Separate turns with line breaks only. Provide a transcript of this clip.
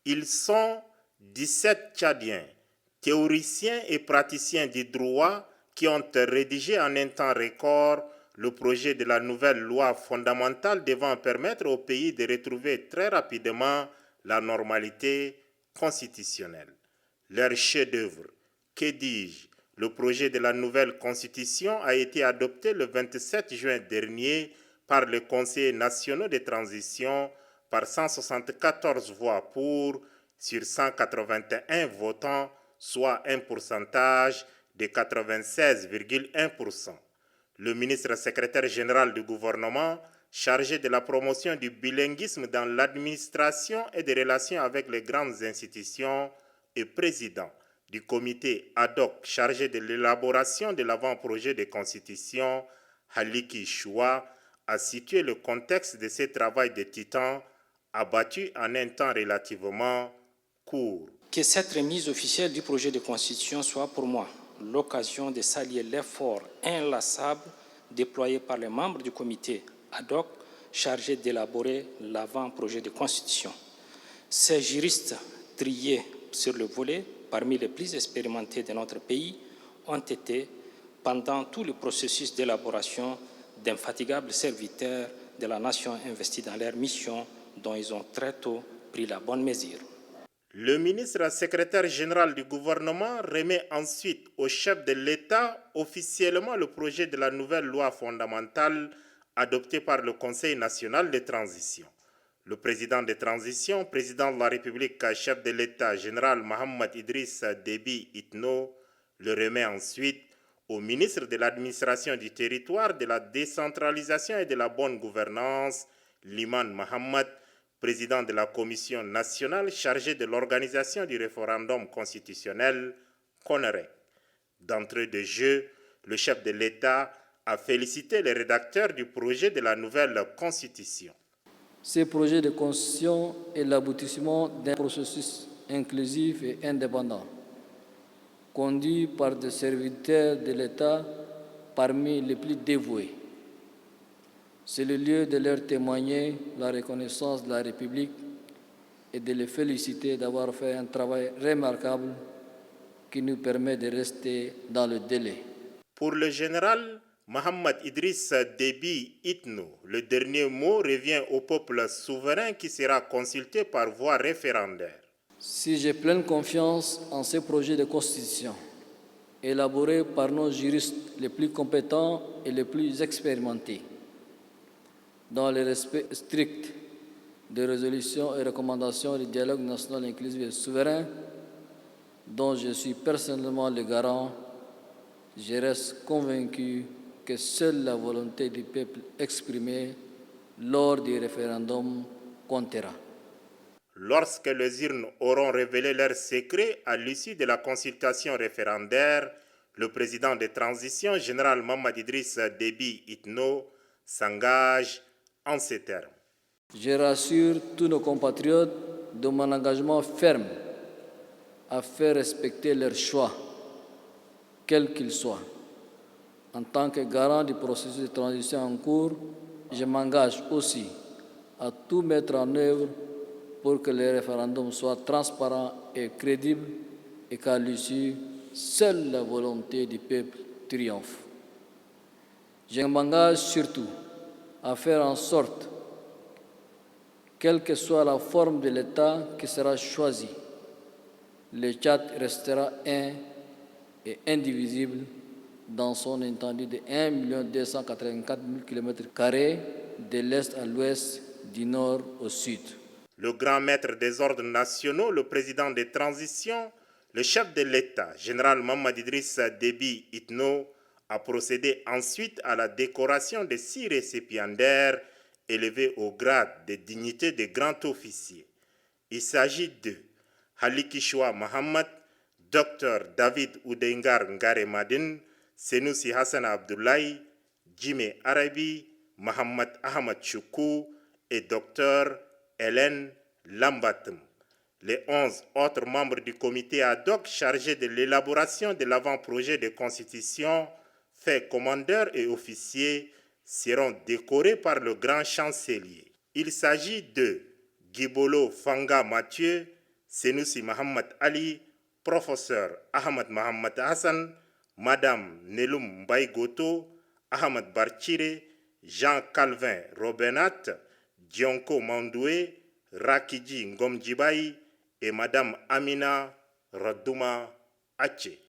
Ils sont 17 Tchadiens, théoriciens et praticiens du droit qui ont rédigé en un temps record le projet de la nouvelle loi fondamentale devant permettre au pays de retrouver très rapidement la normalité constitutionnelle. Leur chef-d'œuvre, que dis-je, le projet de la nouvelle constitution a été adopté le 27 juin dernier par les conseillers nationaux de transition par 174 voix pour sur 181 votants, soit un pourcentage de 96,1%. Le ministre secrétaire général du gouvernement, chargé de la promotion du bilinguisme dans l'administration et des relations avec les grandes institutions, et président du comité ad hoc chargé de l'élaboration de l'avant-projet de constitution, Haliki Choua, a situé le contexte de ce travail de titan abattu en un temps relativement court.
Que cette remise officielle du projet de constitution soit pour moi l'occasion de saluer l'effort inlassable déployé par les membres du comité ad hoc chargé d'élaborer l'avant-projet de constitution. Ces juristes triés sur le volet, parmi les plus expérimentés de notre pays, ont été, pendant tout le processus d'élaboration, d'infatigables serviteurs de la nation investis dans leur mission dont ils ont très tôt pris la bonne mesure.
Le ministre secrétaire général du gouvernement remet ensuite au chef de l'État officiellement le projet de la nouvelle loi fondamentale adoptée par le Conseil national de transition. Le président de transition, président de la République, chef de l'État, général Mohamed Idriss Déby Itno, le remet ensuite au ministre de l'administration du territoire, de la décentralisation et de la bonne gouvernance, Liman Mohamed, président de la commission nationale chargée de l'organisation du référendum constitutionnel, CONREC. D'entrée de jeu, le chef de l'État a félicité les rédacteurs du projet de la nouvelle constitution.
Ce projet de constitution est l'aboutissement d'un processus inclusif et indépendant, conduit par des serviteurs de l'État parmi les plus dévoués. C'est le lieu de leur témoigner la reconnaissance de la République et de les féliciter d'avoir fait un travail remarquable qui nous permet de rester dans le délai.
Pour le général Mohamed Idriss Déby Itno, le dernier mot revient au peuple souverain qui sera consulté par voie référendaire.
Si j'ai pleine confiance en ce projet de constitution, élaboré par nos juristes les plus compétents et les plus expérimentés, dans le respect strict des résolutions et recommandations du dialogue national inclusif et souverain, dont je suis personnellement le garant, je reste convaincu que seule la volonté du peuple exprimée lors du référendum comptera.
Lorsque les urnes auront révélé leurs secrets à l'issue de la consultation référendaire, le président de transition, général Mohamed Idriss Déby Itno, s'engage en ces termes.
Je rassure tous nos compatriotes de mon engagement ferme à faire respecter leurs choix, quels qu'ils soient. En tant que garant du processus de transition en cours, je m'engage aussi à tout mettre en œuvre pour que le référendum soit transparent et crédible et qu'à l'issue, seule la volonté du peuple triomphe. Je m'engage surtout à faire en sorte, quelle que soit la forme de l'État qui sera choisi, le Tchad restera un et indivisible dans son étendue de 1 284 000 km² de l'est à l'ouest, du nord au sud.
Le grand maître des ordres nationaux, le président de transition, le chef de l'État, général Mohamed Idriss Déby Itno, a procédé ensuite à la décoration de 6 récipiendaires élevés au grade de dignité de grand officier. Il s'agit de Haliki Choua Mohamed, Dr David Oudengar Ngare Madin, Senoussi Hassan Abdoulaye, Jimé Arabi, Mohamed Ahmad Choukou et Dr Hélène Lambatem. Les 11 autres membres du comité ad hoc chargé de l'élaboration de l'avant-projet de constitution, faits commandeurs et officiers, seront décorés par le grand chancelier. Il s'agit de Guibolo Fanga Mathieu, Senoussi Mohamed Ali, professeur Ahmad Mohamed Hassan, Madame Neloum Mbaye Goto, Ahmad Barchire, Jean Calvin Robenat, Dionko Mandoué, Rakiji Ngomjibayi et Madame Amina Radouma Ache.